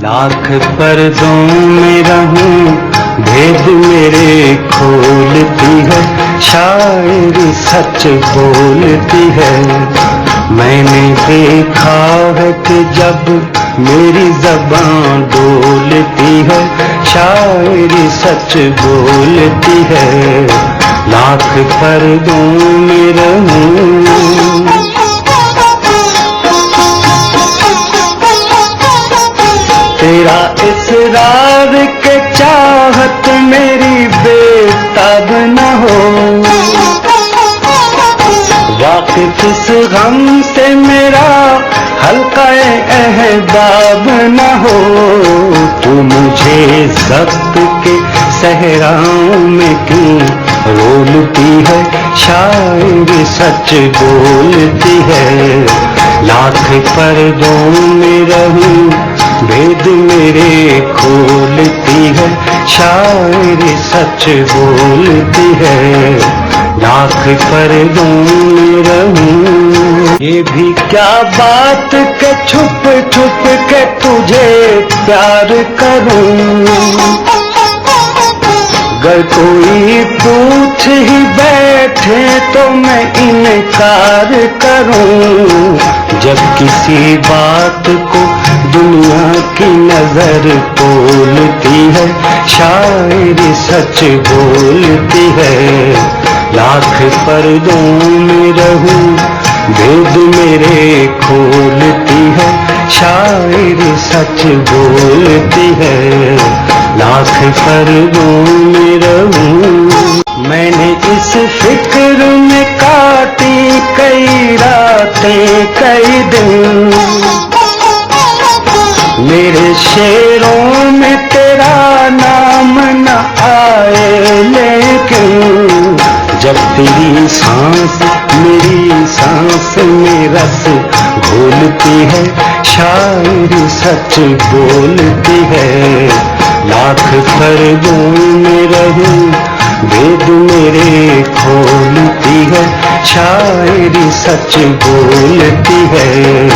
लाख पर्दों में रहूं भेद मेरे खोलती है, शायरी सच बोलती है। मैंने देखा है कि जब मेरी ज़बान डोलती है, शायरी सच बोलती है। लाख पर्दों में रहूं तेरा इसरार के चाहत मेरी बेताब न हो, वाकिफ इस गम से मेरा हल्का अहबाब न हो। तू मुझे ज़ब्त के सहराओं में क्यों रोलती है, शायरी सच बोलती है। लाख पर्दों में रहूं भेद मेरे खोलती है, शायरी सच बोलती है। लाख पर्दों में रहूं ये भी क्या बात के छुप छुप के तुझे प्यार करूं। अगर कोई पूछ ही बैठे तो मैं इनकार करूं। जब किसी बात को दुनिया की नजर तोलती है, शायरी सच बोलती है। लाख पर्दों में रहूं भेद मेरे खोलती है, शायरी सच बोलती है। लाख पर्दों में रहूं मैंने इस फिक्र में काटी कई रातें कई दिन। मेरे शेरों में तेरा नाम न आए, लेकिन जब तेरी सांस मेरी सांस में रस घोलती है, शायरी सच बोलती है। लाख पर्दों में रहूं भेद मेरे खोलती है, शायरी सच बोलती है।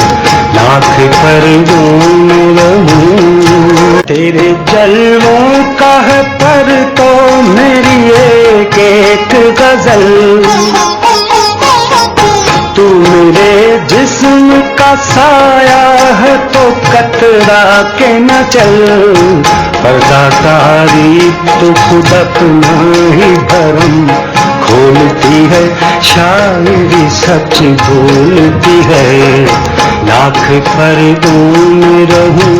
लाख पर्दों में रहूं तेरे जलवों का है पर तो मेरी एक एक गजल। तू मेरे जिस्म का साया है तो कतरा के न चल। पर्दा तारीफ तो खुद अपना ही भरम खोलती है, शायरी सच बोलती है। लाख पर्दों में रहूं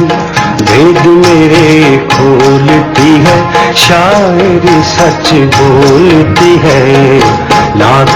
भेद मेरे खोलती है, शायरी सच बोलती है। लाख